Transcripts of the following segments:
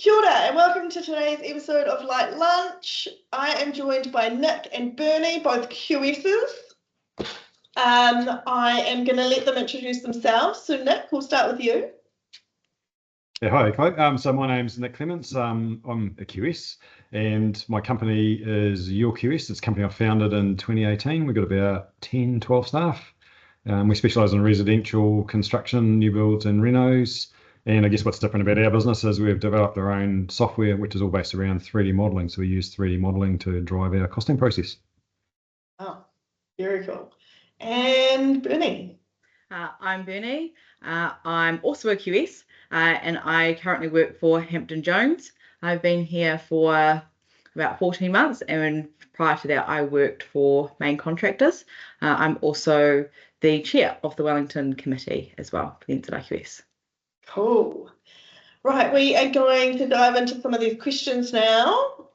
Kia ora, and welcome to today's episode of Light Lunch. I am joined by Nick and Bernie, both QSs. I am going to let them introduce themselves. So Nick, we'll start with you. Yeah, hi, Chloe. So my name's Nick Clements. I'm a QS, and my company is YourQS. It's a company I founded in 2018. We've got about 10, 12 staff. We specialise in residential construction, new builds and renos. And I guess what's different about our business is we've developed our own software, which is all based around 3D modelling. So we use 3D modelling to drive our costing process. Oh, very cool. And Bernie. I'm Bernie. I'm also a QS, and I currently work for Hampton Jones. I've been here for about 14 months, and prior to that, I worked for main contractors. I'm also the chair of the Wellington Committee as well for the NZIQS. Cool. Right, we are going to dive into some of these questions now.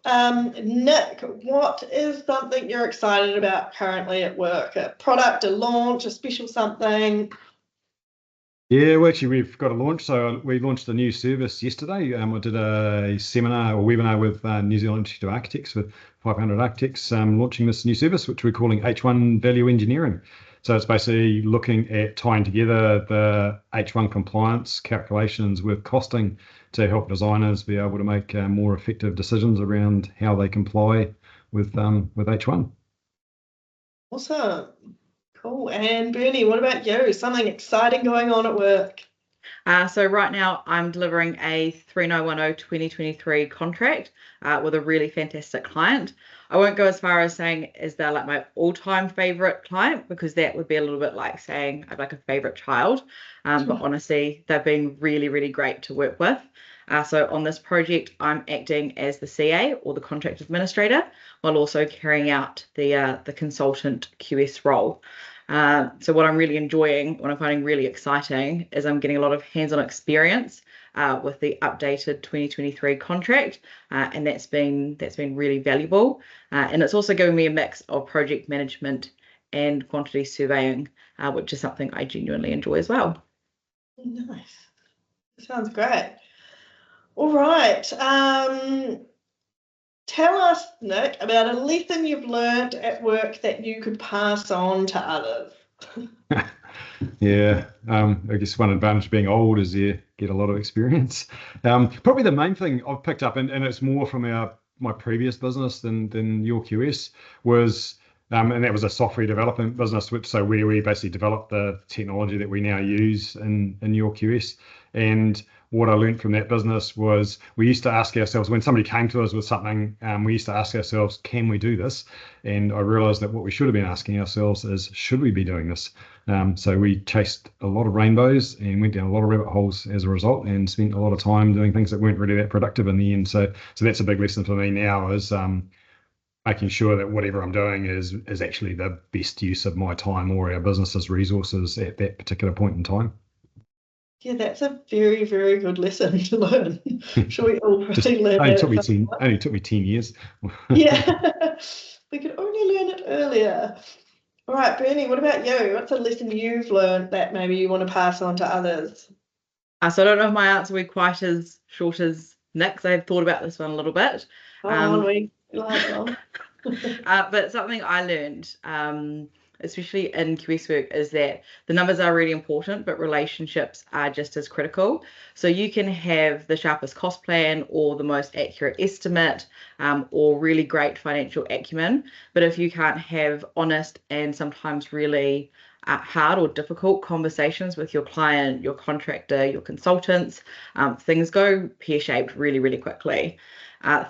Nick, what is something you're excited about currently at work? A product, a launch, a special something? Yeah, well, actually, we've got a launch. So we launched a new service yesterday. I did a seminar or webinar with New Zealand Institute of Architects with 500 architects launching this new service, which we're calling H1 Value Engineering. So it's basically looking at tying together the H1 compliance calculations with costing to help designers be able to make more effective decisions around how they comply with H1. Awesome. Cool. And Bernie, what about you? Something exciting going on at work? So right now I'm delivering a 3910 2023 contract with a really fantastic client. I won't go as far as saying is they're like my all-time favorite client, because that would be a little bit like saying I'd like a favorite child. But honestly, they've been really, really great to work with. So on this project, I'm acting as the CA or the contract administrator, while also carrying out the consultant QS role. So what I'm really enjoying, what I'm finding really exciting, is I'm getting a lot of hands-on experience with the updated 2023 contract, and that's been really valuable. And it's also giving me a mix of project management and quantity surveying, which is something I genuinely enjoy as well. Nice. Sounds great. All right. Tell us, Nick, about a lesson you've learned at work that you could pass on to others. Yeah, I guess one advantage of being old is you get a lot of experience. Probably the main thing I've picked up, and it's more from my previous business than YourQS, was and that was a software development business, where we basically developed the technology that we now use in YourQS. And what I learned from that business was we used to ask ourselves, when somebody came to us with something, we used to ask ourselves, can we do this? And I realized that what we should have been asking ourselves is, should we be doing this? So we chased a lot of rainbows and went down a lot of rabbit holes as a result, and spent a lot of time doing things that weren't really that productive in the end. So that's a big lesson for me now, is making sure that whatever I'm doing is actually the best use of my time or our business's resources at that particular point in time. Yeah, that's a very, very good lesson to learn. I'm sure we all probably learned that. Only took me 10 years. Yeah, we could only learn it earlier. All right, Bernie, what about you? What's a lesson you've learned that maybe you want to pass on to others? So I don't know if my answer will be quite as short as Nick's. I've thought about this one a little bit. We like long. But something I learned, especially in QS work, is that the numbers are really important, but relationships are just as critical. So you can have the sharpest cost plan or the most accurate estimate, or really great financial acumen, but if you can't have honest and sometimes really hard or difficult conversations with your client, your contractor, your consultants, things go pear-shaped really, really quickly.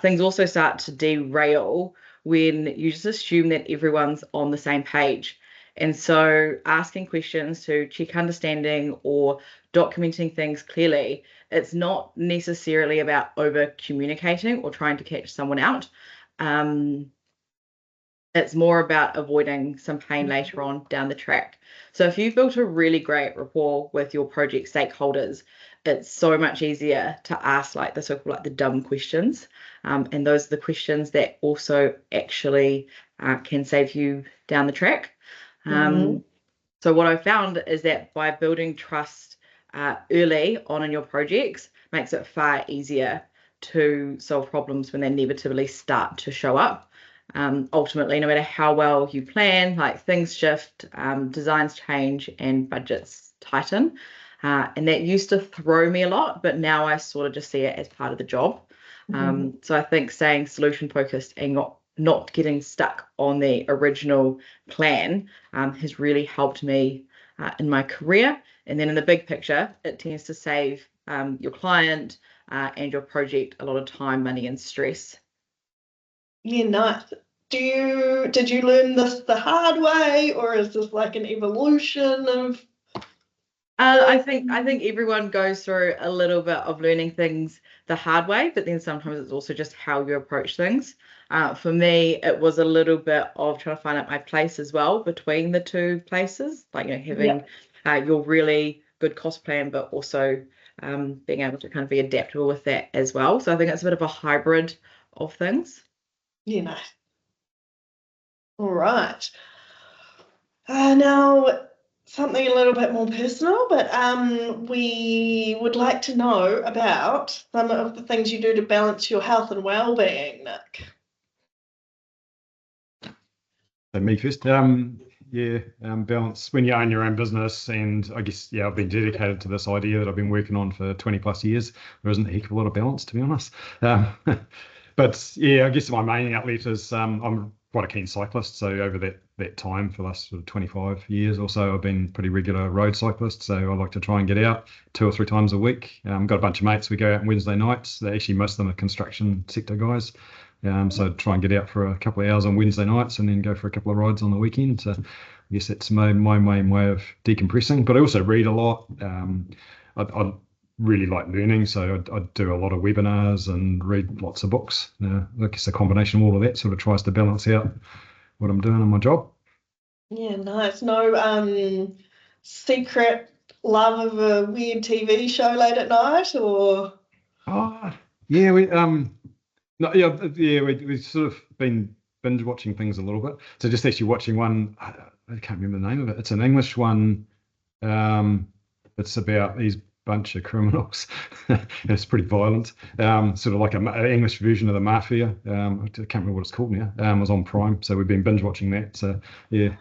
Things also start to derail when you just assume that everyone's on the same page. And so asking questions to check understanding or documenting things clearly, it's not necessarily about over communicating or trying to catch someone out. It's more about avoiding some pain later on down the track. So if you've built a really great rapport with your project stakeholders, it's so much easier to ask like the so-called like the dumb questions. And those are the questions that also actually can save you down the track. So what I found is that by building trust early on in your projects makes it far easier to solve problems when they inevitably start to show up. Ultimately, no matter how well you plan, like things shift, designs change, and budgets tighten. And that used to throw me a lot, but now I sort of just see it as part of the job. So I think staying solution focused and not getting stuck on the original plan has really helped me in my career. And then in the big picture, it tends to save your client and your project a lot of time, money, and stress. Yeah, nice. Did you learn this the hard way, or is this like an evolution of? I think everyone goes through a little bit of learning things the hard way, but then sometimes it's also just how you approach things. For me, it was a little bit of trying to find out my place as well between the two places, like having your really good cost plan, but also being able to kind of be adaptable with that as well. So I think it's a bit of a hybrid of things. Yeah, nice. All right. Now, something a little bit more personal, but we would like to know about some of the things you do to balance your health and well-being, Nick. So me first. Balance when you own your own business, and I guess I've been dedicated to this idea that I've been working on for 20 plus years. There isn't a heck of a lot of balance, to be honest. But yeah, I guess my main outlet is I'm quite a keen cyclist. So over that time, for the last sort of 25 years or so, I've been pretty regular road cyclist. So I like to try and get out 2 or 3 times a week. Got a bunch of mates. We go out on Wednesday nights. Actually, most of them are construction sector guys. So try and get out for a couple of hours on Wednesday nights and then go for a couple of rides on the weekend. So I guess that's my main way of decompressing. But I also read a lot. I really like learning, so I do a lot of webinars and read lots of books. I guess a combination of all of that sort of tries to balance out what I'm doing in my job. Yeah, nice. No secret love of a weird TV show late at night, or? Oh, yeah, we we've sort of been binge watching things a little bit. So just actually watching one, I can't remember the name of it. It's an English one. It's about these bunch of criminals. It's pretty violent. Sort of like an English version of the Mafia. I can't remember what it's called now. It was on Prime, so we've been binge watching that. So yeah.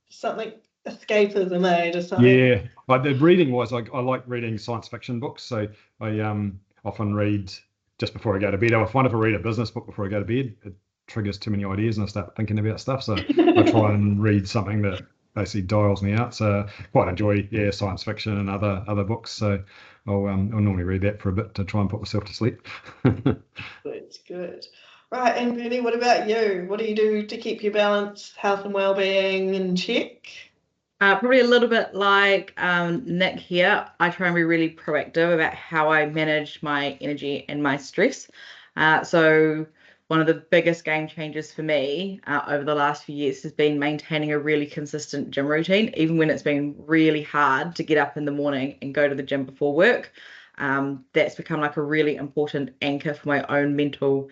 Something escapism, or something. Yeah, like the reading wise, I like reading science fiction books. So I often read just before I go to bed. I find if I read a business book before I go to bed, it triggers too many ideas and I start thinking about stuff. So I try and read something that basically dials me out. So quite enjoy science fiction and other books. So I'll normally read that for a bit to try and put myself to sleep. That's good. Right, and Bernie, what about you? What do you do to keep your balance, health and well-being in check? Probably a little bit like Nick here. I try and be really proactive about how I manage my energy and my stress. So one of the biggest game changers for me over the last few years has been maintaining a really consistent gym routine, even when it's been really hard to get up in the morning and go to the gym before work. That's become like a really important anchor for my own mental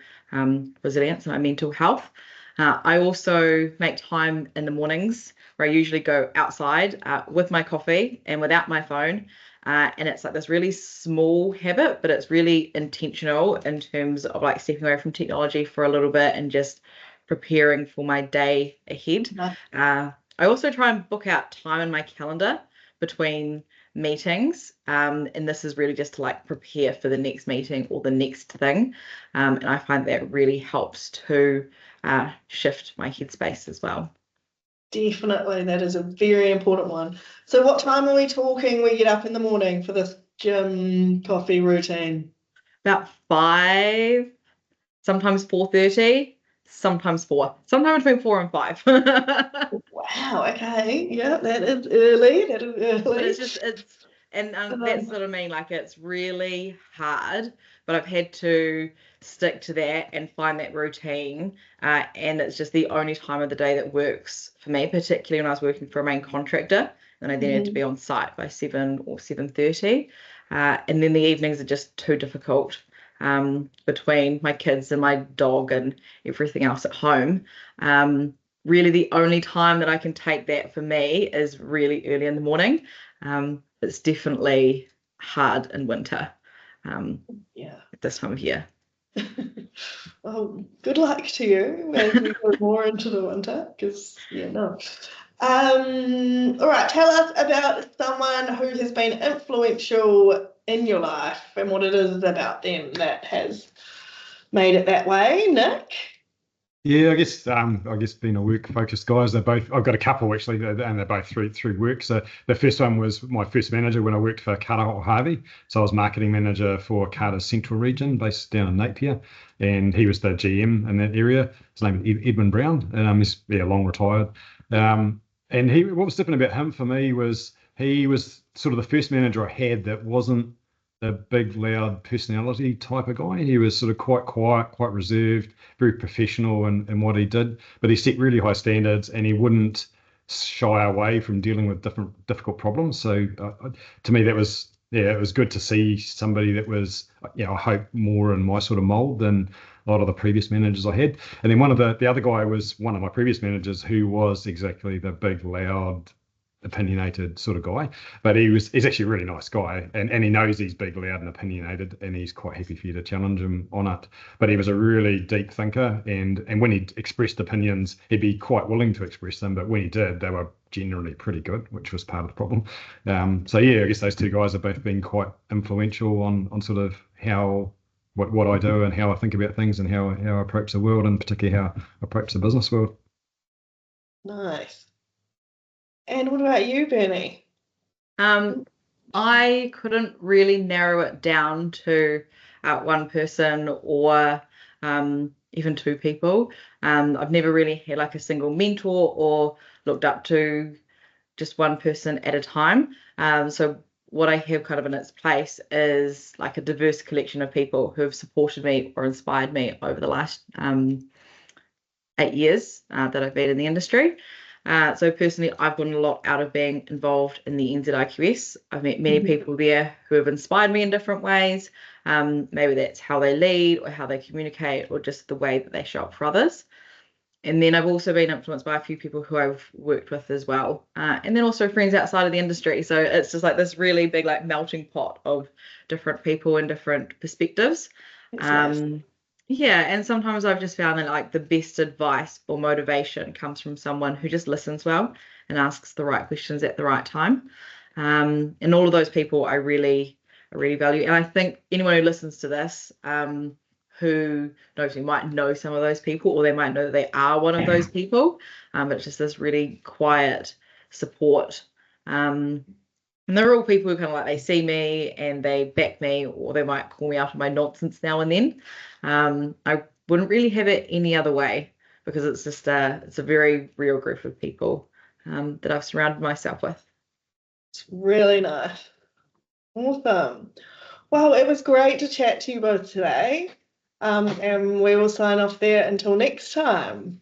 resilience and my mental health. I also make time in the mornings where I usually go outside with my coffee and without my phone. And it's like this really small habit, but it's really intentional in terms of like stepping away from technology for a little bit and just preparing for my day ahead. I also try and book out time in my calendar between meetings. And this is really just to like prepare for the next meeting or the next thing. And I find that really helps to shift my headspace as well. Definitely, that is a very important one. So what time are we talking we get up in the morning for this gym coffee routine? About 5, sometimes 4:30, sometimes 4, sometimes between 4 and 5. Wow, okay. Yeah, that is early. But that's what I mean, like it's really hard, but I've had to stick to that and find that routine. And it's just the only time of the day that works for me, particularly when I was working for a main contractor, and I then had to be on site by 7 or 7:30. And then the evenings are just too difficult between my kids and my dog and everything else at home. Really the only time that I can take that for me is really early in the morning. It's definitely hard in winter. Yeah. at this time of year. Well, good luck to you as we go more into the winter, because no. All right, tell us about someone who has been influential in your life and what it is about them that has made it that way, Nick. Yeah, I guess being a work-focused guys, I've got a couple actually, and they're both through work. So the first one was my first manager when I worked for Carter Harvey. So I was marketing manager for Carter's Central region, based down in Napier, and he was the GM in that area. His name is Edmund Brown, and he's long retired. And what was different about him for me was he was sort of the first manager I had that wasn't the big, loud personality type of guy. He was sort of quite quiet, quite reserved, very professional in what he did, but he set really high standards and he wouldn't shy away from dealing with difficult problems. So to me, that was, it was good to see somebody that was, I hope more in my sort of mold than a lot of the previous managers I had. And then one of the other guy was one of my previous managers who was exactly the big, loud, opinionated sort of guy, but he's actually a really nice guy, and he knows he's big, loud and opinionated, and he's quite happy for you to challenge him on it. But he was a really deep thinker, and when he expressed opinions, he'd be quite willing to express them, but when he did, they were generally pretty good, which was part of the problem. So yeah, I guess those two guys have both been quite influential on sort of how what I do and how I think about things and how I approach the world, and particularly how I approach the business world. Nice. And what about you, Bernie? I couldn't really narrow it down to one person or even two people. I've never really had like a single mentor or looked up to just one person at a time. So what I have kind of in its place is like a diverse collection of people who have supported me or inspired me over the last 8 years that I've been in the industry. So personally, I've gotten a lot out of being involved in the YourQS. I've met many people there who have inspired me in different ways. Maybe that's how they lead or how they communicate or just the way that they show up for others. And then I've also been influenced by a few people who I've worked with as well. And then also friends outside of the industry. So it's just like this really big like melting pot of different people and different perspectives. Nice. Yeah, and sometimes I've just found that like the best advice or motivation comes from someone who just listens well and asks the right questions at the right time. And all of those people I really value. And I think anyone who listens to this, who knows, you might know some of those people, or they might know that they are one of those people. It's just this really quiet support. And they're all people who kind of like, they see me and they back me, or they might call me out on my nonsense now and then. I wouldn't really have it any other way, because it's just it's a very real group of people that I've surrounded myself with. It's really nice. Awesome. Well, it was great to chat to you both today. And we will sign off there until next time.